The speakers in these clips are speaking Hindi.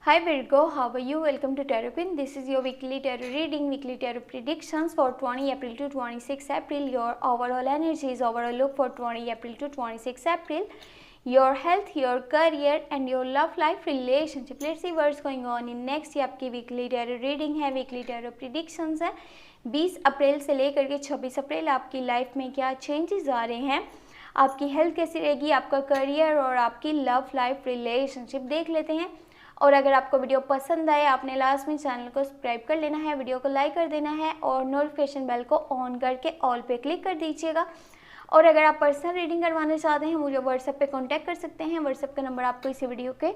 Hi Virgo, how are you? Welcome to Tarot Queen. This is your weekly tarot reading, weekly tarot predictions for 20 April to 26 April. Your overall energies, overall look for 20 April to 26 April. Your health, your career and your love life relationship. Let's see what's going on in next. ये आपकी weekly tarot reading है, weekly tarot predictions है. 20 अप्रैल से लेकर के 26 अप्रैल आपकी लाइफ में क्या चेंजेस आ रहे हैं, आपकी हेल्थ कैसी रहेगी, आपका करियर और आपकी लव लाइफ रिलेशनशिप देख लेते हैं. और अगर आपको वीडियो पसंद आए आपने लास्ट में चैनल को सब्सक्राइब कर लेना है, वीडियो को लाइक कर देना है और नोटिफिकेशन बेल को ऑन करके ऑल पे क्लिक कर दीजिएगा. और अगर आप पर्सनल रीडिंग करवाना चाहते हैं मुझे व्हाट्सएप पे कांटेक्ट कर सकते हैं. व्हाट्सएप का नंबर आपको इसी वीडियो के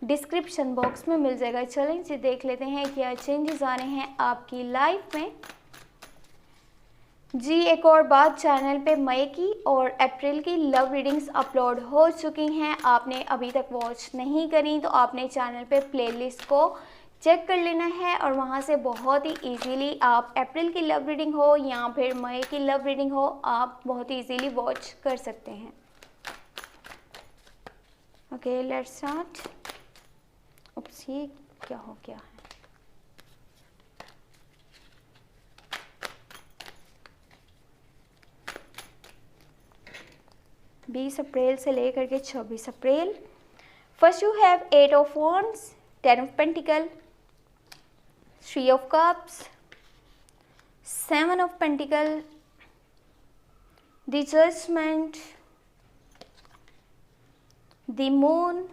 डिस्क्रिप्शन बॉक्स में मिल जाएगा. चलें जी देख लेते हैं क्या चेंजेस आ रहे हैं आपकी लाइफ में. जी एक और बात, चैनल पे मई की और अप्रैल की लव रीडिंग्स अपलोड हो चुकी हैं. आपने अभी तक वॉच नहीं करी तो आपने चैनल पे प्लेलिस्ट को चेक कर लेना है और वहाँ से बहुत ही इजीली आप अप्रैल की लव रीडिंग हो या फिर मई की लव रीडिंग हो आप बहुत ही इजीली वॉच कर सकते हैं. Okay let's start. उप्स ये क्या हो गया है. बीस अप्रैल से लेकर के 26 अप्रैल. First you have 8 of wands, 10 of pentacles, 3 of cups, 7 of pentacles, the judgement, the moon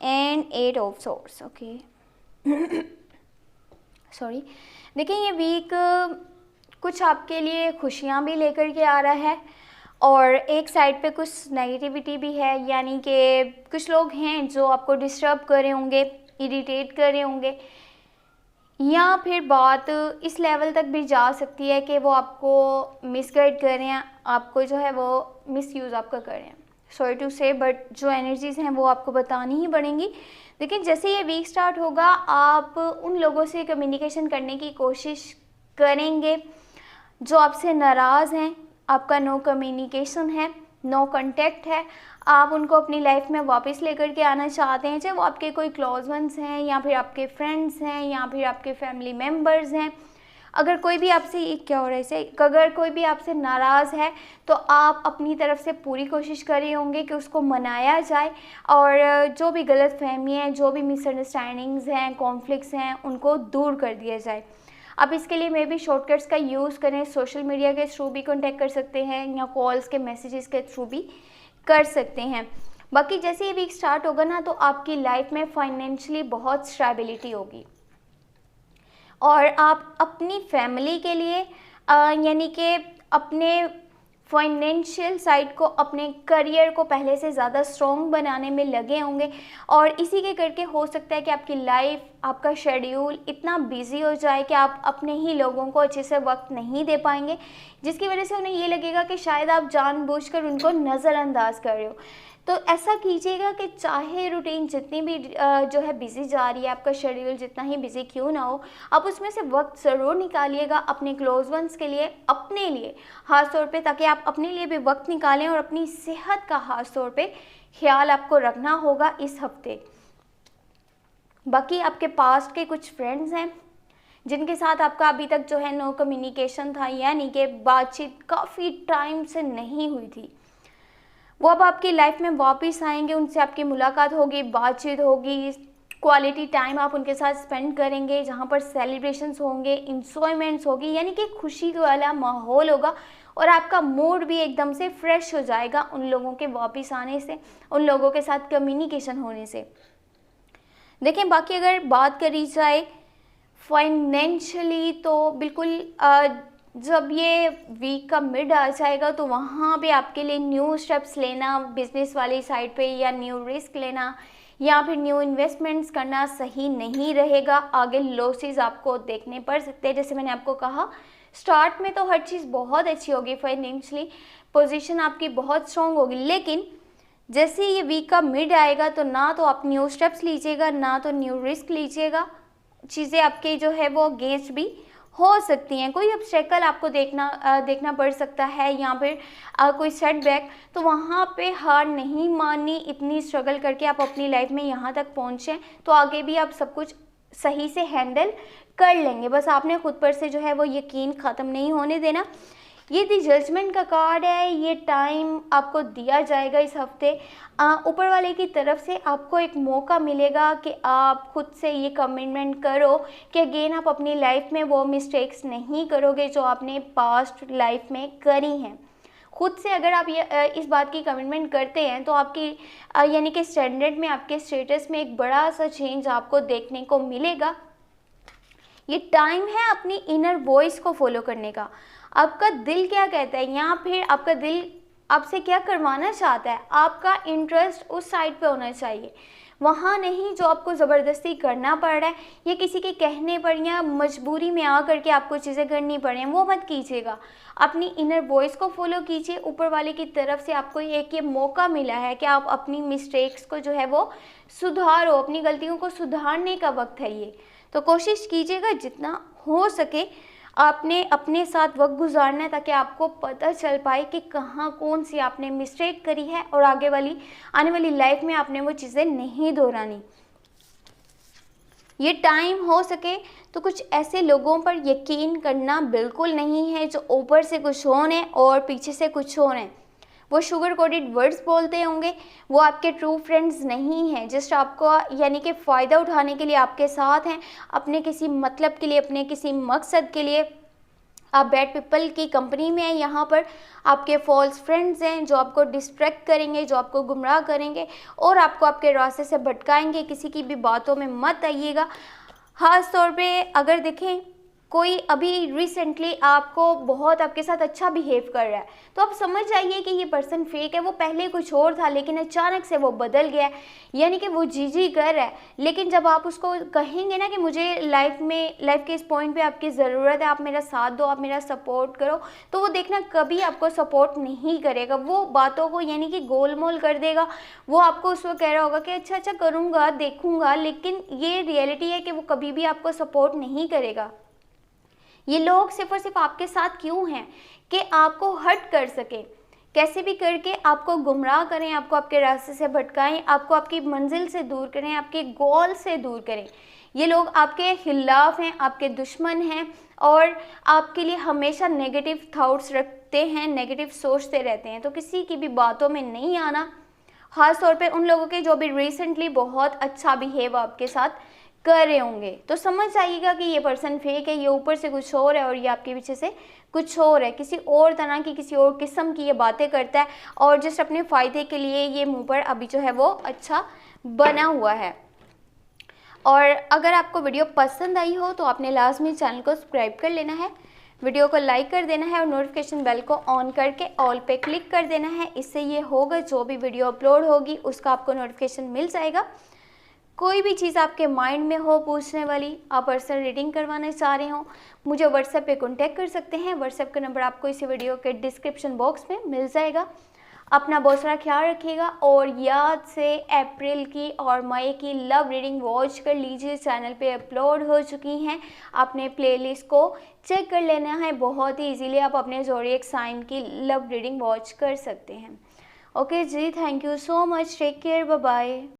and 8 of swords. Okay sorry. देखिए ये वीक कुछ आपके लिए खुशियाँ भी लेकर के आ रहा है और एक साइड पे कुछ नेगेटिविटी भी है, यानी कि कुछ लोग हैं जो आपको डिस्टर्ब कर रहे होंगे, इरिटेट कर रहे होंगे या फिर बात इस लेवल तक भी जा सकती है कि वो आपको मिसगाइड कर रहे हैं, आपको जो है वो मिसयूज़ आपका कर रहे हैं. सॉरी टू से बट जो एनर्जीज़ हैं वो आपको बतानी ही पड़ेंगी. लेकिन जैसे ये वीक स्टार्ट होगा आप उन लोगों से कम्युनिकेशन करने की कोशिश करेंगे जो आपसे नाराज़ हैं, आपका नो कम्युनिकेशन है, नो कांटेक्ट है, आप उनको अपनी लाइफ में वापस लेकर के आना चाहते हैं, चाहे वो आपके कोई क्लोज वंस हैं या फिर आपके फ्रेंड्स हैं या फिर आपके फैमिली मेम्बर्स हैं. अगर कोई भी आपसे क्या हो रहा है इसे, अगर कोई भी आपसे नाराज़ है तो आप अपनी तरफ से पूरी कोशिश कर रहे होंगे कि उसको मनाया जाए और जो भी गलत फहमी है, जो भी मिसअंडरस्टैंडिंग्स हैं, कॉन्फ्लिक्ट्स हैं, उनको दूर कर दिया जाए. आप इसके लिए मे भी शॉर्टकट्स का यूज़ करें, सोशल मीडिया के थ्रू भी कांटेक्ट कर सकते हैं या कॉल्स के मैसेजेस के थ्रू भी कर सकते हैं. बाकी जैसे ये वीक स्टार्ट होगा ना तो आपकी लाइफ में फाइनेंशियली बहुत स्टेबिलिटी होगी और आप अपनी फैमिली के लिए यानी कि अपने फाइनेंशियल साइड को, अपने करियर को पहले से ज़्यादा स्ट्रॉन्ग बनाने में लगे होंगे और इसी के करके हो सकता है कि आपकी लाइफ, आपका शेड्यूल इतना बिजी हो जाए कि आप अपने ही लोगों को अच्छे से वक्त नहीं दे पाएंगे, जिसकी वजह से उन्हें ये लगेगा कि शायद आप जानबूझकर उनको नज़रअंदाज कर रहे हो. तो ऐसा कीजिएगा कि चाहे रूटीन जितनी भी जो है बिज़ी जा रही है, आपका शेड्यूल जितना ही बिज़ी क्यों ना हो, आप उसमें से वक्त ज़रूर निकालिएगा अपने क्लोज वंस के लिए, अपने लिए ख़ास तौर पे, ताकि आप अपने लिए भी वक्त निकालें और अपनी सेहत का ख़ास तौर पे ख्याल आपको रखना होगा इस हफ्ते. बाकी आपके पास्ट के कुछ फ्रेंड्स हैं जिनके साथ आपका अभी तक जो है नो कम्युनिकेशन था, यानी कि बातचीत काफ़ी टाइम से नहीं हुई थी, वो अब आपकी लाइफ में वापस आएंगे, उनसे आपकी मुलाकात होगी, बातचीत होगी, क्वालिटी टाइम आप उनके साथ स्पेंड करेंगे जहाँ पर सेलिब्रेशंस होंगे, इंजॉयमेंट्स होगी, यानी कि खुशी वाला माहौल होगा और आपका मूड भी एकदम से फ्रेश हो जाएगा उन लोगों के वापस आने से, उन लोगों के साथ कम्युनिकेशन होने से. देखें बाकी अगर बात करी जाए फाइनेंशियली तो बिल्कुल जब ये वीक का मिड आ जाएगा तो वहाँ पे आपके लिए न्यू स्टेप्स लेना बिजनेस वाली साइड पे या न्यू रिस्क लेना या फिर न्यू इन्वेस्टमेंट्स करना सही नहीं रहेगा. आगे लॉसेस आपको देखने पड़ सकते हैं. जैसे मैंने आपको कहा स्टार्ट में तो हर चीज़ बहुत अच्छी होगी, फाइनेंशियली पोजीशन आपकी बहुत स्ट्रॉन्ग होगी, लेकिन जैसे ये वीक का मिड आएगा तो ना तो आप न्यू स्टेप्स लीजिएगा ना तो न्यू रिस्क लीजिएगा, चीज़ें आपके जो है वो अगेंस्ट भी हो सकती हैं, कोई ऑब्स्टेकल आपको देखना पड़ सकता है या फिर कोई सेटबैक, तो वहाँ पे हार नहीं माननी, इतनी स्ट्रगल करके आप अपनी लाइफ में यहाँ तक पहुँचें तो आगे भी आप सब कुछ सही से हैंडल कर लेंगे। बस आपने खुद पर से जो है वो यकीन ख़त्म नहीं होने देना। ये दी जजमेंट का कार्ड है, ये टाइम आपको दिया जाएगा इस हफ्ते। ऊपर वाले की तरफ से आपको एक मौका मिलेगा कि आप खुद से ये कमिटमेंट करो कि अगेन आप अपनी लाइफ में वो मिस्टेक्स नहीं करोगे जो आपने पास्ट लाइफ में करी हैं। खुद से अगर आप ये इस बात की कमिटमेंट करते हैं तो आपकी यानी कि स्टैंडर्ड में, आपके स्टेटस में एक बड़ा सा चेंज आपको देखने को मिलेगा। ये टाइम है अपनी इनर वॉइस को फॉलो करने का। आपका दिल क्या कहता है या फिर आपका दिल आपसे क्या करवाना चाहता है, आपका इंटरेस्ट उस साइड पे होना चाहिए, वहाँ नहीं जो आपको ज़बरदस्ती करना पड़ रहा है या किसी के कहने पर या मजबूरी में आ करके आपको चीज़ें करनी पड़ रही हैं, वो मत कीजिएगा। अपनी इनर वॉइस को फॉलो कीजिए। ऊपर वाले की तरफ से आपको एक ये मौका मिला है कि आप अपनी मिस्टेक्स को जो है वो सुधारो, अपनी गलतियों को सुधारने का वक्त है ये। तो कोशिश कीजिएगा जितना हो सके आपने अपने साथ वक्त गुजारना है ताकि आपको पता चल पाए कि कहाँ कौन सी आपने मिस्टेक करी है और आने वाली लाइफ में आपने वो चीज़ें नहीं दोहरानी। ये टाइम हो सके तो कुछ ऐसे लोगों पर यकीन करना बिल्कुल नहीं है जो ऊपर से कुछ हो रहे हैं और पीछे से कुछ हो रहे हैं। वो शुगर कोटेड वर्ड्स बोलते होंगे, वो आपके ट्रू फ्रेंड्स नहीं हैं, जस्ट आपको यानी कि फ़ायदा उठाने के लिए आपके साथ हैं, अपने किसी मतलब के लिए, अपने किसी मकसद के लिए आप बैड पीपल की कंपनी में हैं। यहाँ पर आपके फॉल्स फ्रेंड्स हैं जो आपको डिस्ट्रैक्ट करेंगे, जो आपको गुमराह करेंगे और आपको आपके रास्ते से भटकाएंगे। किसी की भी बातों में मत आइएगा। ख़ास तौर पे अगर देखें कोई अभी रिसेंटली आपके साथ अच्छा बिहेव कर रहा है तो आप समझ जाइए कि ये पर्सन फेक है। वो पहले कुछ और था लेकिन अचानक से वो बदल गया है, यानी कि वो जी कर रहा है। लेकिन जब आप उसको कहेंगे ना कि मुझे लाइफ के इस पॉइंट पे आपकी ज़रूरत है, आप मेरा साथ दो, आप मेरा सपोर्ट करो, तो वो देखना कभी आपको सपोर्ट नहीं करेगा। वो बातों को यानी कि गोलमोल कर देगा। वो आपको उस वक्त कह रहा होगा कि अच्छा करूँगा, देखूँगा, लेकिन ये रियलिटी है कि वो कभी भी आपको सपोर्ट नहीं करेगा। ये लोग सिर्फ और सिर्फ आपके साथ क्यों हैं कि आपको हर्ट कर सके, कैसे भी करके आपको गुमराह करें, आपको आपके रास्ते से भटकाएं, आपको आपकी मंजिल से दूर करें, आपके गोल से दूर करें। ये लोग आपके खिलाफ हैं, आपके दुश्मन हैं और आपके लिए हमेशा नेगेटिव थॉट्स रखते हैं, नेगेटिव सोचते रहते हैं। तो किसी की भी बातों में नहीं आना, ख़ास तौर पे उन लोगों के जो भी रिसेंटली बहुत अच्छा बिहेव आपके साथ कर रहे होंगे। तो समझ जाइएगा कि ये पर्सन फेक है, ये ऊपर से कुछ और है और ये आपके पीछे से कुछ और है, किसी और तरह की, किसी और किस्म की ये बातें करता है और जस्ट अपने फ़ायदे के लिए ये मुंह पर अभी जो है वो अच्छा बना हुआ है। और अगर आपको वीडियो पसंद आई हो तो आपने लाजमी चैनल को सब्सक्राइब कर लेना है, वीडियो को लाइक कर देना है और नोटिफिकेशन बेल को ऑन करके ऑल पे क्लिक कर देना है। इससे ये होगा जो भी वीडियो अपलोड होगी उसका आपको नोटिफिकेशन मिल जाएगा। कोई भी चीज़ आपके माइंड में हो पूछने वाली, आप पर्सनल रीडिंग करवाना चाह रहे हो, मुझे व्हाट्सएप पे कांटेक्ट कर सकते हैं। व्हाट्सएप का नंबर आपको इसी वीडियो के डिस्क्रिप्शन बॉक्स में मिल जाएगा। अपना बहुत सारा ख्याल रखिएगा और याद से अप्रैल की और मई की लव रीडिंग वॉच कर लीजिए, चैनल पे अपलोड हो चुकी हैं। आपने प्लेलिस्ट को चेक कर लेना है, बहुत ही इजीली आप अपने ज़ोडिएक साइन की लव रीडिंग वॉच कर सकते हैं। ओके जी, thank you so much, take care, bye bye.